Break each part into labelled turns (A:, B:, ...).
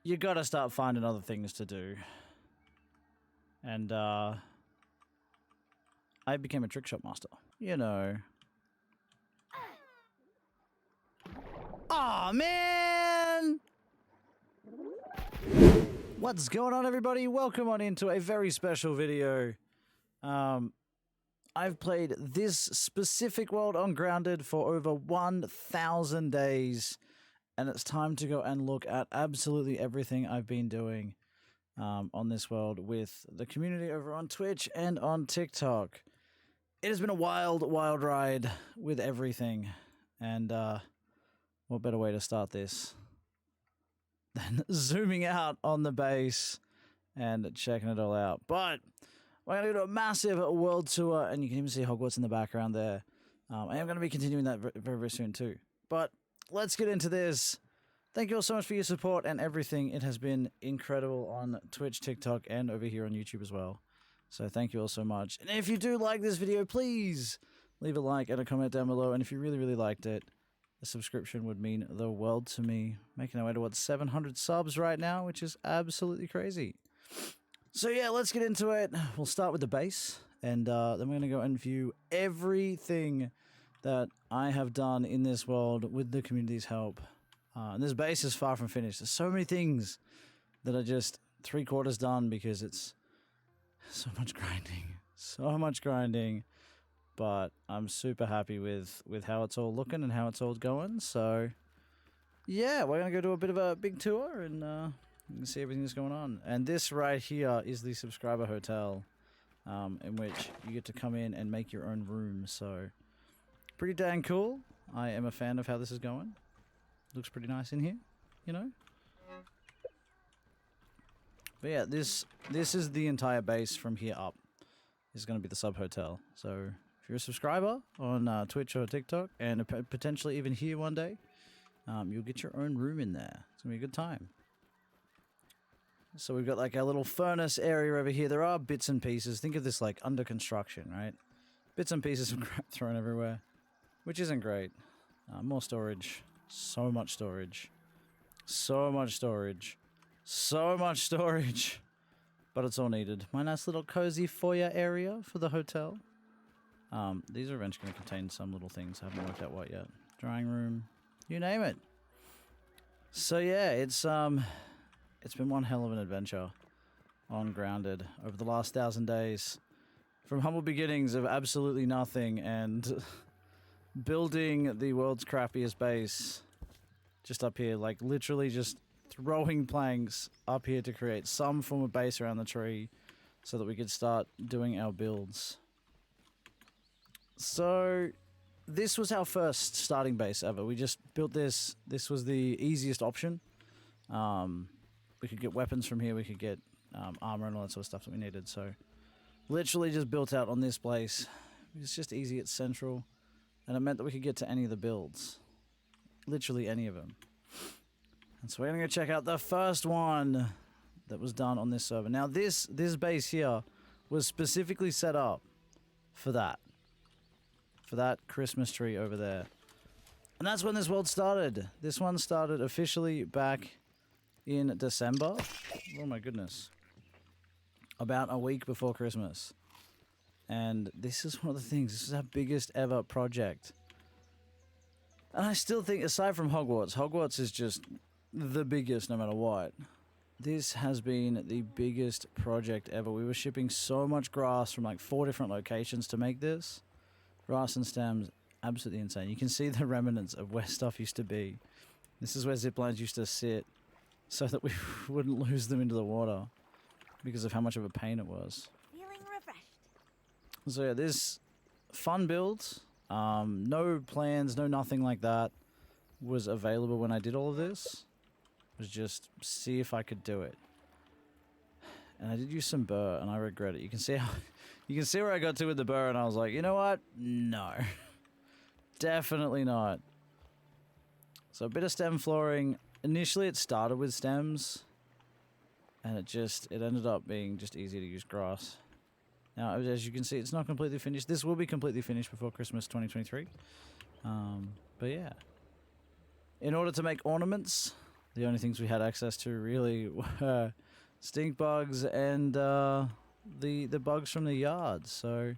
A: you gotta start finding other things to do. And, I became a trick shot master. You know. Aw, man! What's going on, everybody? Welcome on into a very special video. I've played this specific world on Grounded for over 1,000 days, and it's time to go and look at absolutely everything I've been doing on this world with the community over on Twitch and on TikTok. It has been a wild, wild ride with everything, and what better way to start this than zooming out on the base and checking it all out. But we're going to do a massive world tour, and you can even see Hogwarts in the background there. I am going to be continuing that very, very soon too. But let's get into this. Thank you all so much for your support and everything. It has been incredible on Twitch, TikTok, and over here on YouTube as well. So thank you all so much. And if you do like this video, please leave a like and a comment down below. And if you really, really liked it, a subscription would mean the world to me. Making our way to, 700 subs right now, which is absolutely crazy. So yeah, let's get into it. We'll start with the base, and then we're going to go and view everything that I have done in this world with the community's help. And this base is far from finished. There's so many things that are just 3/4 done because it's so much grinding. So much grinding. But I'm super happy with how it's all looking and how it's all going. So yeah, we're going to go do a bit of a big tour and you can see everything that's going on. And this right here is the subscriber hotel, in which you get to come in and make your own room. So pretty dang cool. I am a fan of how this is going. Looks pretty nice in here, you know. But yeah, this is the entire base from here up. This is going to be the sub hotel. So if you're a subscriber on Twitch or TikTok, and potentially even here one day, you'll get your own room in there. It's going to be a good time. So we've got like our little furnace area over here. There are bits and pieces. Think of this like under construction, right? Bits and pieces of crap thrown everywhere, which isn't great. More storage. So much storage. So much storage. So much storage. But it's all needed. My nice little cozy foyer area for the hotel. These are eventually going to contain some little things. I haven't worked out what yet. Drying room. You name it. So yeah, it's been one hell of an adventure on Grounded over the last 1,000 days. From humble beginnings of absolutely nothing and building the world's crappiest base just up here, like literally just throwing planks up here to create some form of base around the tree so that we could start doing our builds. So this was our first starting base ever. We just built this. This was the easiest option. We could get weapons from here. We could get armor and all that sort of stuff that we needed. So literally just built out on this place. It's just easy. It's central. And it meant that we could get to any of the builds. Literally any of them. And so we're going to go check out the first one that was done on this server. Now this base here was specifically set up for that. For that Christmas tree over there. And that's when this world started. This one started officially back in December. Oh my goodness. About a week before Christmas. And this is one of the things. This is our biggest ever project. And I still think, aside from Hogwarts, Hogwarts is just the biggest no matter what. This has been the biggest project ever. We were shipping so much grass from like 4 different locations to make this. Grass and stems, absolutely insane. You can see the remnants of where stuff used to be. This is where ziplines used to sit so that we wouldn't lose them into the water because of how much of a pain it was.
B: Feeling refreshed.
A: So yeah, this fun build, no plans, no nothing like that was available when I did all of this. It was just see if I could do it. And I did use some burr, and I regret it. You can see where I got to with the burr, and I was like, you know what? No. Definitely not. So a bit of stem flooring. Initially it started with stems, and it ended up being just easy to use grass. Now, as you can see, it's not completely finished. This will be completely finished before Christmas 2023. But yeah. In order to make ornaments, The only things we had access to really were stink bugs and the bugs from the yard. So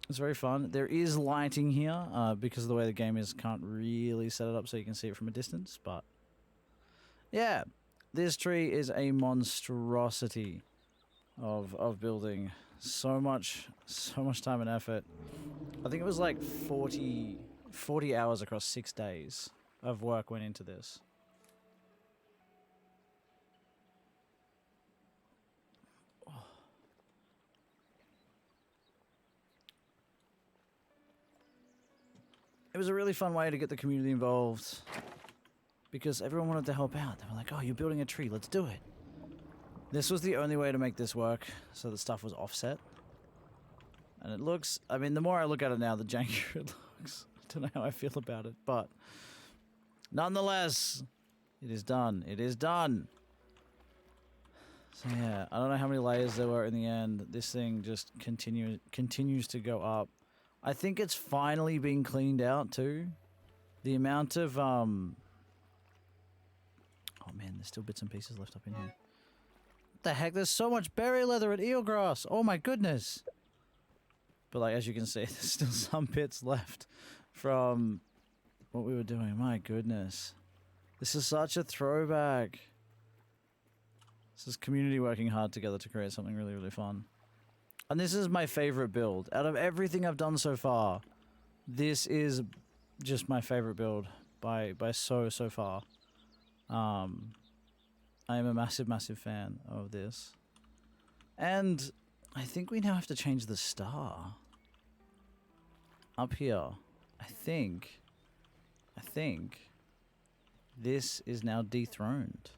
A: it's very fun. There is lighting here because of the way the game is. Can't really set it up so you can see it from a distance, but yeah, this tree is a monstrosity of building. So much time and effort. I think it was like 40 hours across 6 days of work went into this. It was a really fun way to get the community involved because everyone wanted to help out. They were like, oh, you're building a tree, let's do it. This was the only way to make this work, so the stuff was offset. And it looks, I mean, the more I look at it now, the jankier it looks. I don't know how I feel about it, but nonetheless, it is done. It is done. So yeah, I don't know how many layers there were in the end. This thing just continues to go up. I think it's finally being cleaned out too. The amount of oh man, there's still bits and pieces left up in here. What the heck? There's so much berry leather and eelgrass. Oh my goodness. But like, as you can see, there's still some bits left from what we were doing. My goodness. This is such a throwback. This is community working hard together to create something really, really fun. And this is my favorite build. Out of everything I've done so far, this is just my favorite build by so far. I am a massive fan of this. And I think we now have to change the star. Up here. I think this is now dethroned.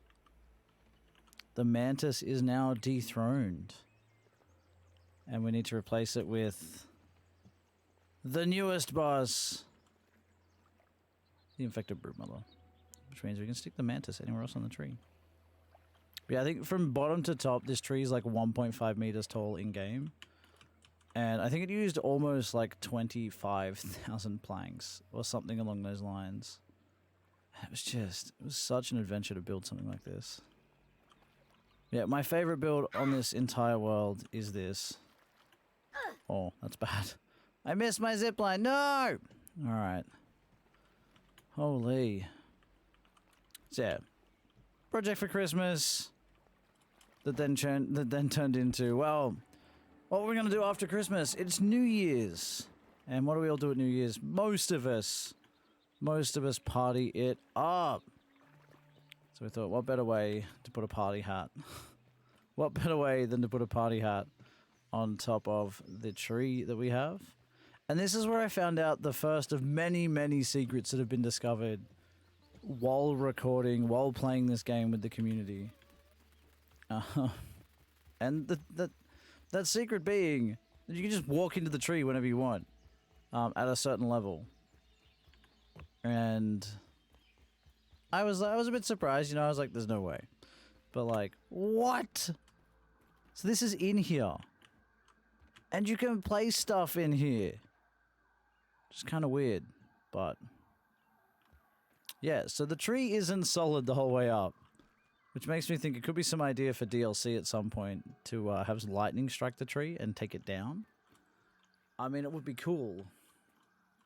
A: The mantis is now dethroned. And we need to replace it with the newest boss, the infected broodmother, which means we can stick the mantis anywhere else on the tree. But yeah, I think from bottom to top, this tree is like 1.5 meters tall in game. And I think it used almost like 25,000 planks or something along those lines. It was such an adventure to build something like this. Yeah, my favorite build on this entire world is this. Oh, that's bad. I missed my zipline. No! Alright. Holy. So yeah. Project for Christmas. That then turned into, well, what are we going to do after Christmas? It's New Year's. And what do we all do at New Year's? Most of us party it up. So we thought, what better way to put a party hat? What better way than to put a party hat on top of the tree that we have? And this is where I found out the first of many secrets that have been discovered while recording, while playing this game with the community. And that secret being that you can just walk into the tree whenever you want, at a certain level. And I was a bit surprised, you know. I was like, "There's no way," but like, what? So this is in here, and you can place stuff in here. Just kind of weird, but yeah. So the tree isn't solid the whole way up, which makes me think it could be some idea for DLC at some point to have lightning strike the tree and take it down. I mean, it would be cool,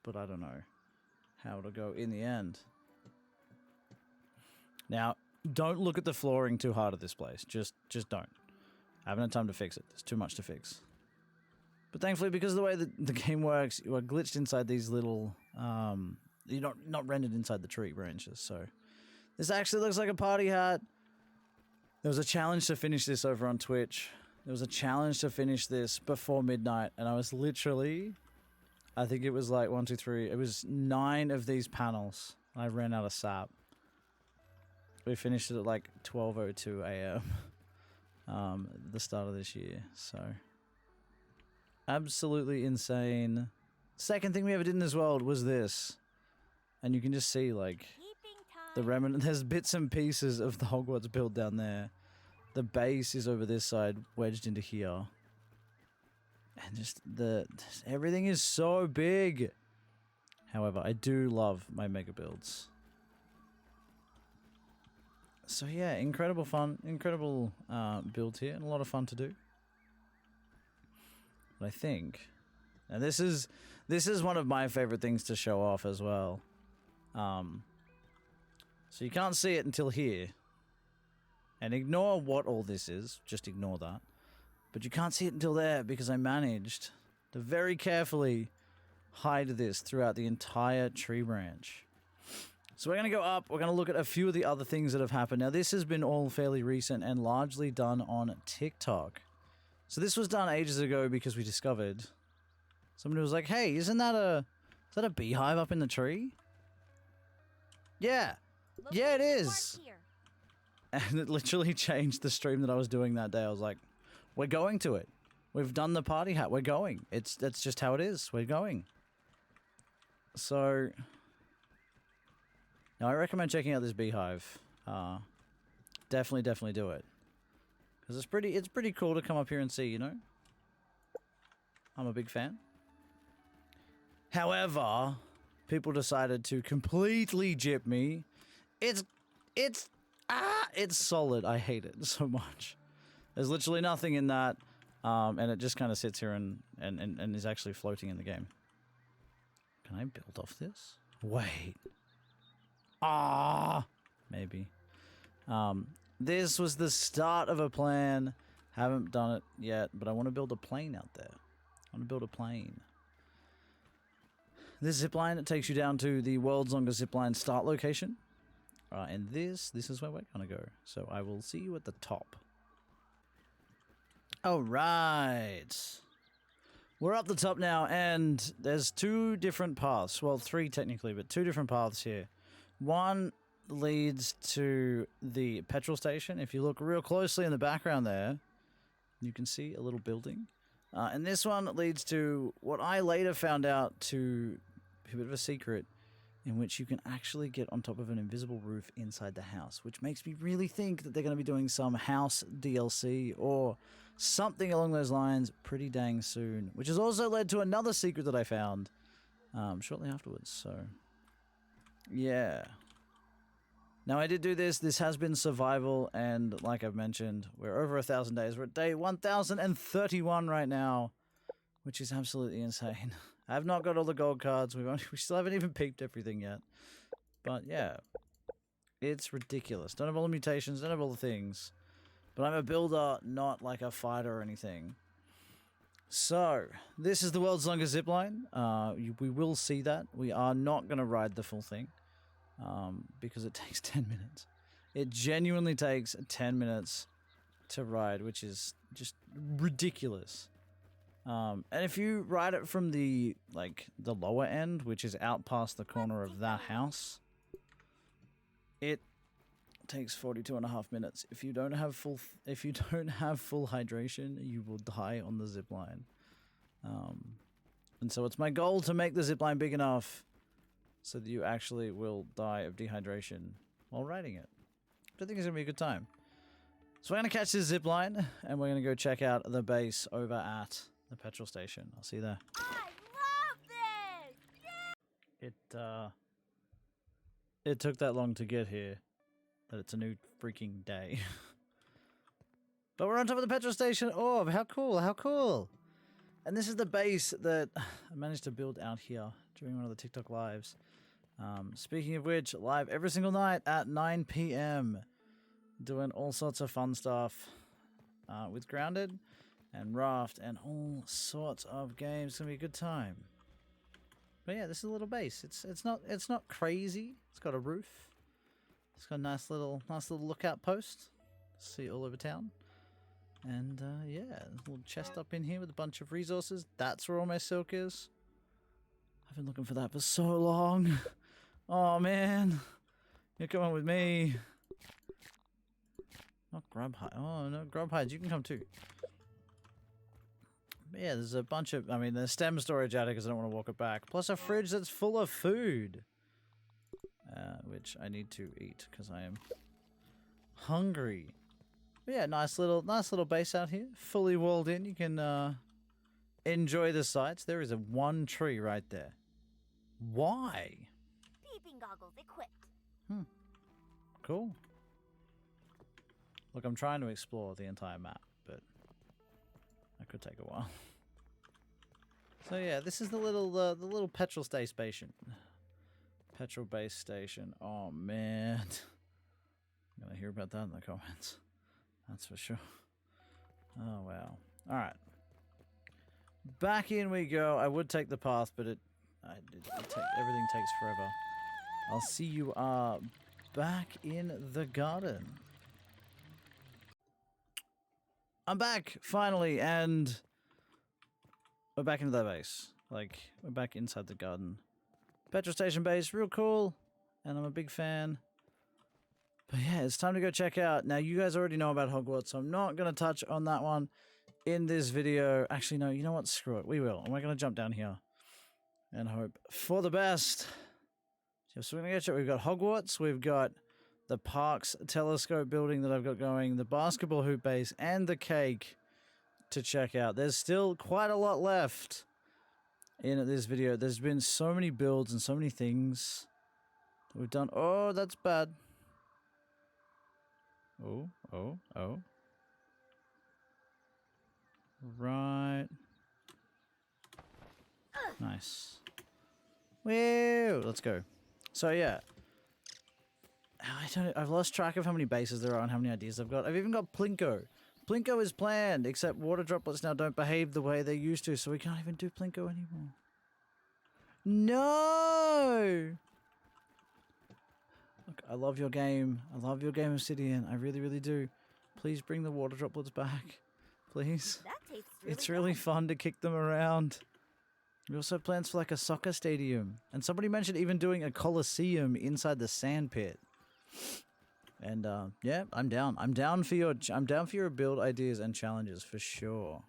A: but I don't know how it'll go in the end. Now, don't look at the flooring too hard at this place. Just don't. I haven't had time to fix it. There's too much to fix. But thankfully, because of the way that the game works, you are glitched inside these little... you're not rendered inside the tree branches, so... This actually looks like a party hat. There was a challenge to finish this over on Twitch. There was a challenge to finish this before midnight, and I was literally... I think it was like 1, 2, 3... It was 9 of these panels. I ran out of sap. We finished it at like 12:02 a.m. The start of this year, so absolutely insane. Second thing we ever did in this world was this, and you can just see like the remnant. There's bits and pieces of the Hogwarts build down there. The base is over this side, wedged into here, and just everything is so big. However, I do love my mega builds. So yeah, incredible fun, incredible build here, and a lot of fun to do. But I think, and this is one of my favorite things to show off as well. So you can't see it until here, and ignore what all this is. Just ignore that. But you can't see it until there because I managed to very carefully hide this throughout the entire tree branch. So we're going to go up, we're going to look at a few of the other things that have happened. Now this has been all fairly recent and largely done on TikTok. So this was done ages ago because we discovered somebody was like, hey, is that a beehive up in the tree? Yeah. Yeah, it is. And it literally changed the stream that I was doing that day. I was like, we're going to it. We've done the party hat. We're going. That's just how it is. We're going. So now I recommend checking out this beehive. Definitely do it. Because it's pretty cool to come up here and see, you know? I'm a big fan. However, people decided to completely gyp me. It's solid. I hate it so much. There's literally nothing in that. And it just kind of sits here and is actually floating in the game. Can I build off this? Wait. Maybe. This was the start of a plan. Haven't done it yet, but I want to build a plane out there. I want to build a plane. This zipline, it takes you down to the world's longest zipline start location. And this is where we're going to go. So I will see you at the top. All right. We're up the top now, and there's two different paths. Well, three technically, but two different paths here. One leads to the petrol station. If you look real closely in the background there, you can see a little building. And this one leads to what I later found out to be a bit of a secret, in which you can actually get on top of an invisible roof inside the house, which makes me really think that they're going to be doing some house DLC or something along those lines pretty dang soon, which has also led to another secret that I found shortly afterwards. So yeah. Now I did do this. This has been survival, and like I've mentioned, we're over 1,000 days. We're at day 1,031 right now, which is absolutely insane. I have not got all the gold cards. We still haven't even peeped everything yet. But yeah, it's ridiculous. Don't have all the mutations, don't have all the things. But I'm a builder, not like a fighter or anything. So, this is the world's longest zipline. We will see that. We are not going to ride the full thing. Because it takes 10 minutes. It genuinely takes 10 minutes to ride, which is just ridiculous. And if you ride it from the lower end, which is out past the corner of that house, it takes 42.5 minutes. If you don't have full hydration, you will die on the zipline. And so it's my goal to make the zipline big enough so that you actually will die of dehydration while riding it. I think it's going to be a good time. So we're going to catch this zipline, and we're going to go check out the base over at the petrol station. I'll see you there.
B: I love this! Yeah!
A: It took that long to get here that it's a new freaking day. But we're on top of the petrol station. Oh, how cool, how cool. And this is the base that I managed to build out here during one of the TikTok lives. Speaking of which, live every single night at 9 p.m. doing all sorts of fun stuff with Grounded and Raft and all sorts of games. It's gonna be a good time. But yeah, this is a little base. It's not crazy. It's got a roof. It's got a nice little lookout post. See it all over town. And yeah, a little chest up in here with a bunch of resources. That's where all my silk is. I've been looking for that for so long. Oh man, you're coming with me. Not grub hide. Oh no, grub hides. You can come too. But yeah, there's a bunch of. I mean, there's stem storage out here because I don't want to walk it back. Plus a fridge that's full of food, which I need to eat because I am hungry. But yeah, nice little base out here, fully walled in. You can enjoy the sights. There is one tree right there. Why?
B: Peeping goggles equipped.
A: Cool. Look, I'm trying to explore the entire map, but that could take a while. So yeah, this is the little petrol station. Petrol base station. Oh man. I'm gonna hear about that in the comments. That's for sure. Oh wow. Alright. Back in we go. I would take the path, but everything takes forever. I'll see you back in the garden. I'm back, finally, and we're back into the base. Like, we're back inside the garden. Petrol station base, real cool, and I'm a big fan. But yeah, it's time to go check out. Now, you guys already know about Hogwarts, so I'm not going to touch on that one in this video. Actually, no, you know what? Screw it. We will. And we're going to jump down here and hope for the best. So we're going to go check. We've got Hogwarts. We've got the Parks telescope building that I've got going, the basketball hoop base, and the cake to check out. There's still quite a lot left in this video. There's been so many builds and so many things that we've done. Oh, that's bad. Oh. Right. Nice. Woo! Let's go. So yeah. I've lost track of how many bases there are and how many ideas I've got. I've even got Plinko. Plinko is planned, except water droplets now don't behave the way they used to, so we can't even do Plinko anymore. No! Look, I love your game. I love your game, Obsidian. I really, really do. Please bring the water droplets back. Please.
B: That tastes
A: It's really fun to kick them around. We also have plans for like a soccer stadium. And somebody mentioned even doing a coliseum inside the sand pit. And yeah, I'm down. I'm down for your build ideas and challenges for sure.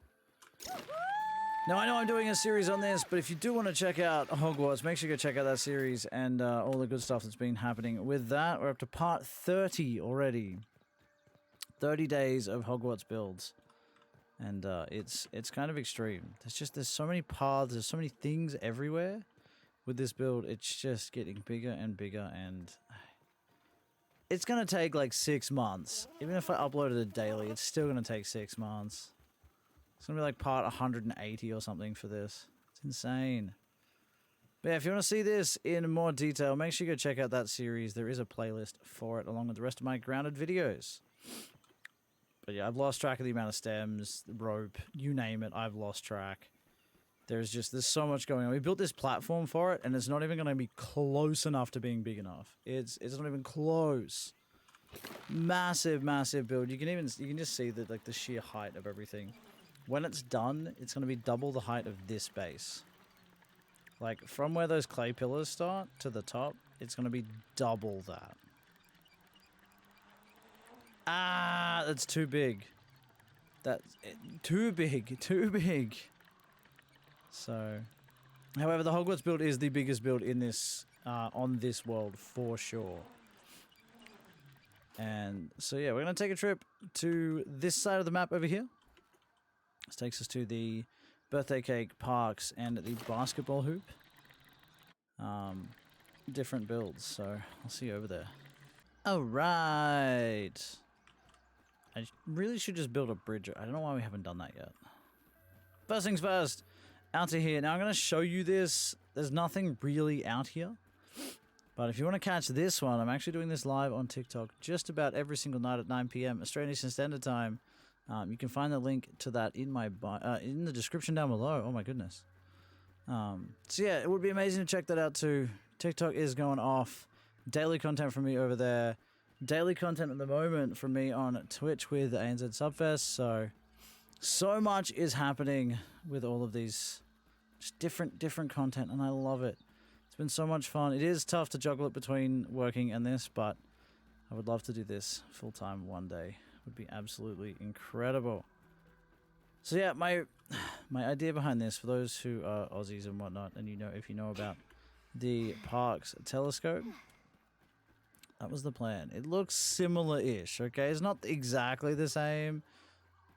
A: Now I know I'm doing a series on this, but if you do want to check out Hogwarts, make sure you go check out that series and all the good stuff that's been happening with that. We're up to part 30 already. 30 days of Hogwarts builds. And it's kind of extreme. There's so many paths, there's so many things everywhere with this build. It's just getting bigger and bigger, and it's going to take like 6 months. Even if I uploaded it daily, it's still going to take 6 months. It's going to be like part 180 or something for this. It's insane. But yeah, if you want to see this in more detail, make sure you go check out that series. There is a playlist for it along with the rest of my grounded videos. But yeah, I've lost track of the amount of stems, rope, you name it, I've lost track. There's so much going on. We built this platform for it, and it's not even going to be close enough to being big enough. It's not even close. Massive, massive build. You can just see the sheer height of everything. When it's done, it's going to be double the height of this base. Like, from where those clay pillars start to the top, it's going to be double that. Ah, that's too big. Too big. So, however, the Hogwarts build is the biggest build in this, on this world for sure. And so yeah, we're going to take a trip to this side of the map over here. This takes us to the birthday cake, parks, and the basketball hoop. Different builds, so I'll see you over there. Alright. I really should just build a bridge. I don't know why we haven't done that yet. First things first, out to here. Now I'm going to show you this. There's nothing really out here. But if you want to catch this one, I'm actually doing this live on TikTok just about every single night at 9 PM Australian Eastern Standard Time. You can find the link to that in my in the description down below. Oh my goodness. So yeah, it would be amazing to check that out too. TikTok is going off. Daily content from me over there. Daily content at the moment from me on Twitch with ANZ Subfest. So much is happening with all of these just different content, and I love it. It's been so much fun. It is tough to juggle it between working and this, but I would love to do this full time one day. It would be absolutely incredible. So yeah, my idea behind this, for those who are Aussies and whatnot, and if you know about the Parks telescope, that was the plan. It looks similar-ish, okay? It's not exactly the same,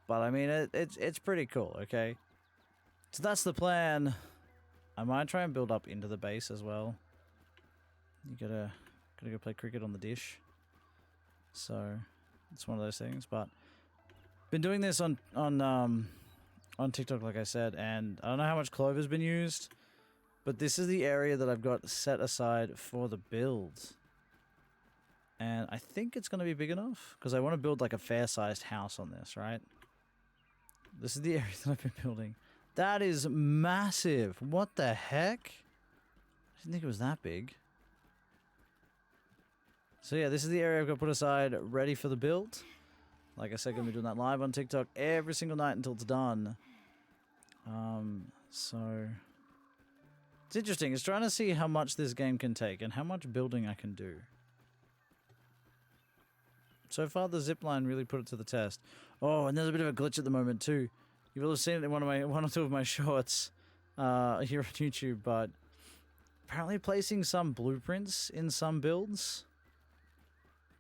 A: but I mean, it's pretty cool, okay? So that's the plan. I might try and build up into the base as well. You gotta go play cricket on the dish. So, It's one of those things. But been doing this on TikTok, like I said, and I don't know how much clover's been used, but this is the area that I've got set aside for the build. And I think it's going to be big enough because I want to build like a fair-sized house on this, right? This is the area that I've been building. That is massive. What the heck? I didn't think it was that big. So yeah, this is the area I've got put aside, ready for the build. Like I said, going to be doing that live on TikTok every single night until it's done. So it's interesting. It's trying to see how much this game can take and how much building I can do. So far, the zipline really put it to the test. Oh, and there's a bit of a glitch at the moment too. You've all seen it in one or two of my shorts here on YouTube, but apparently placing some blueprints in some builds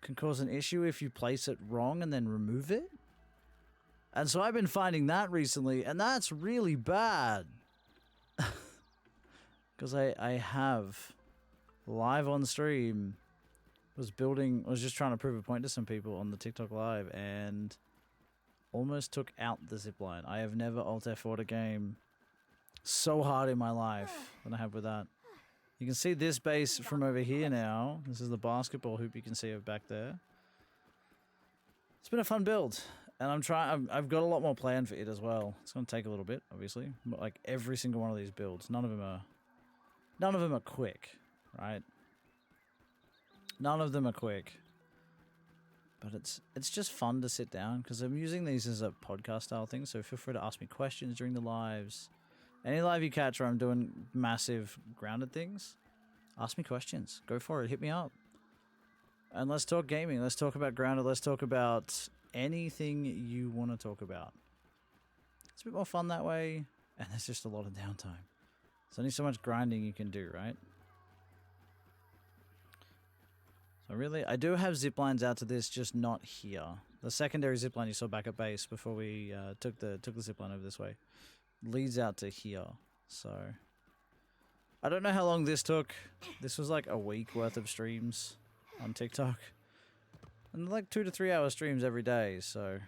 A: can cause an issue if you place it wrong and then remove it. And so I've been finding that recently, and that's really bad. Because I have live on stream was just trying to prove a point to some people on the TikTok live and almost took out the zipline. I have never Alt F4'd a game so hard in my life than I have with that. You can see this base from over here now. This is the basketball hoop you can see back there. It's been a fun build, and I've got a lot more planned for it as well. It's going to take a little bit, obviously, but like every single one of these builds, none of them are quick, right? None of them are quick. But it's just fun to sit down because I'm using these as a podcast style thing. So feel free to ask me questions during the lives. Any live you catch where I'm doing massive grounded things, ask me questions. Go for it. Hit me up. And let's talk gaming. Let's talk about grounded. Let's talk about anything you want to talk about. It's a bit more fun that way. And there's just a lot of downtime. There's only so much grinding you can do, right? So really, I do have zip lines out to this, just not here. The secondary zip line you saw back at base before we took the zip line over this way leads out to here. So I don't know how long this took. This was like a week worth of streams on TikTok, and like 2 to 3 hour streams every day. So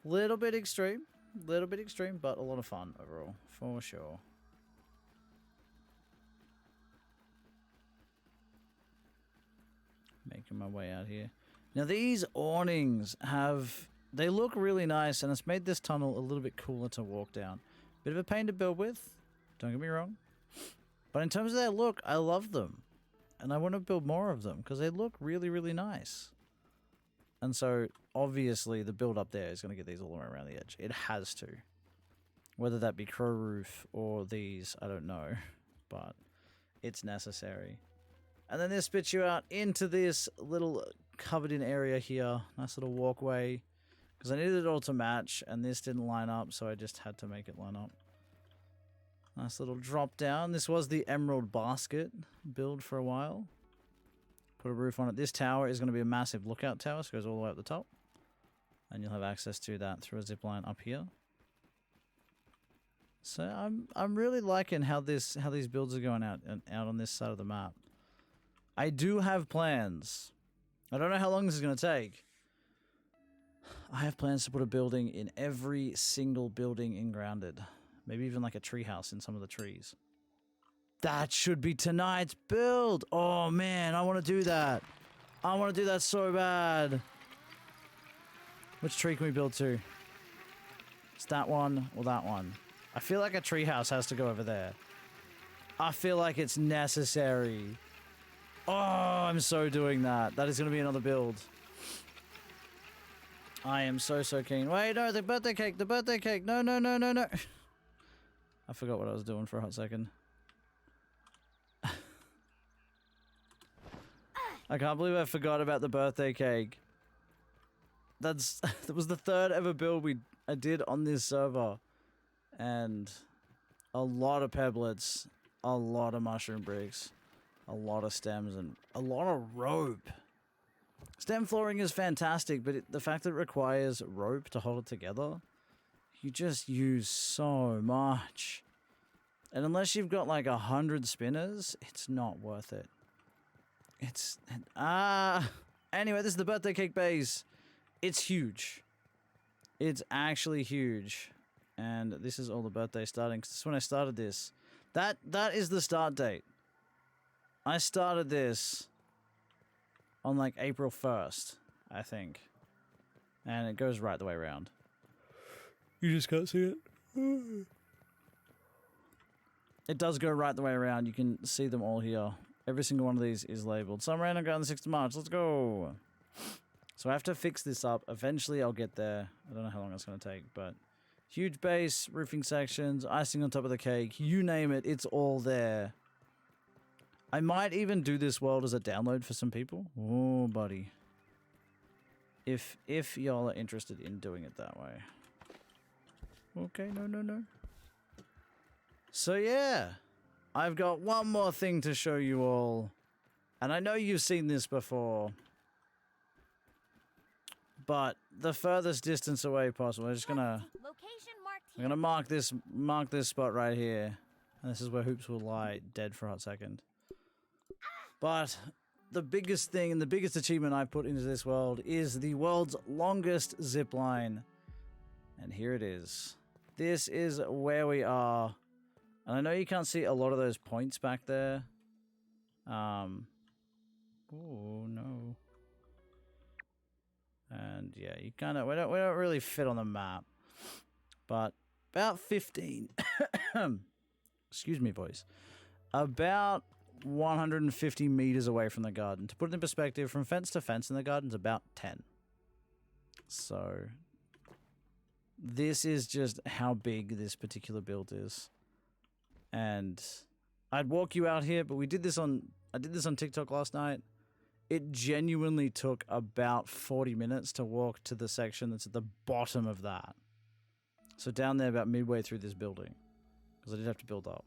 A: little bit extreme, but a lot of fun overall for sure. Making my way out here. Now these awnings they look really nice, and it's made this tunnel a little bit cooler to walk down. Bit of a pain to build with, don't get me wrong. But in terms of their look, I love them. And I want to build more of them because they look really, really nice. And so obviously the build up there is going to get these all the way around the edge. It has to. Whether that be crow roof or these, I don't know. But it's necessary. And then this spits you out into this little covered in area here. Nice little walkway. Because I needed it all to match, and this didn't line up, so I just had to make it line up. Nice little drop down. This was the Emerald Basket build for a while. Put a roof on it. This tower is going to be a massive lookout tower, so it goes all the way up the top. And you'll have access to that through a zip line up here. So I'm really liking how these builds are going out on this side of the map. I do have plans. I don't know how long this is going to take. I have plans to put a building in every single building in Grounded. Maybe even like a treehouse in some of the trees. That should be tonight's build. Oh man, I want to do that. I want to do that so bad. Which tree can we build to? It's that one or that one. I feel like a treehouse has to go over there. I feel like it's necessary. Oh, I'm so doing that. That is going to be another build. I am so keen. Wait, no, the birthday cake. No. I forgot what I was doing for a hot second. I can't believe I forgot about the birthday cake. That was the third ever build I did on this server. And a lot of pebblets, a lot of mushroom bricks, a lot of stems, and a lot of rope. Stem flooring is fantastic, but the fact that it requires rope to hold it together, you just use so much. And unless you've got like 100 spinners, it's not worth it. Anyway, this is the birthday cake base. It's huge. It's actually huge. And this is all the birthday starting. 'Cause this is when I started this. That is the start date. I started this on like April 1st, I think. And it goes right the way around. You just can't see it. It does go right the way around. You can see them all here. Every single one of these is labeled. Some random guy on the 6th of March. Let's go. So I have to fix this up. Eventually I'll get there. I don't know how long it's going to take, but huge base, roofing sections, icing on top of the cake. You name it, it's all there. I might even do this world as a download for some people. Oh, buddy. If y'all are interested in doing it that way. Okay, no. So yeah, I've got one more thing to show you all. And I know you've seen this before. But the furthest distance away possible. I'm just gonna mark this spot right here. And this is where Hoops will lie dead for a hot second. But the biggest thing and the biggest achievement I've put into this world is the world's longest zip line. And here it is. This is where we are. And I know you can't see a lot of those points back there. Oh no. And yeah, you kind of we don't really fit on the map. But about 15 excuse me, boys. About 150 meters away from the garden. To put it in perspective, from fence to fence in the garden's about 10. So this is just how big this particular build is. And I'd walk you out here, but I did this on TikTok last night. It genuinely took about 40 minutes to walk to the section that's at the bottom of that. So down there about midway through this building. Because I did have to build up.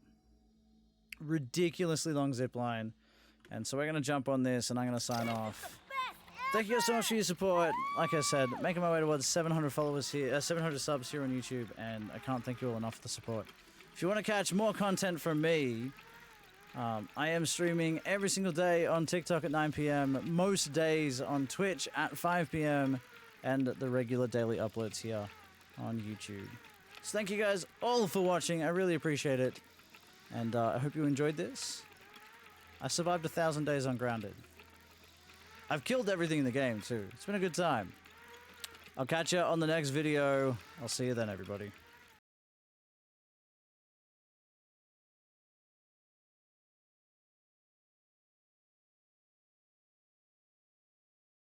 A: Ridiculously long zip line. And so we're going to jump on this and I'm going to sign off. Thank you guys so much for your support. Like I said, making my way towards 700 followers here, 700 subs here on YouTube. And I can't thank you all enough for the support. If you want to catch more content from me, I am streaming every single day on TikTok at 9 p.m, most days on Twitch at 5 p.m, and the regular daily uploads here on YouTube. So thank you guys all for watching. I really appreciate it. And I hope you enjoyed this. I survived 1,000 days ungrounded. I've killed everything in the game too. It's been a good time. I'll catch you on the next video. I'll see you then, everybody.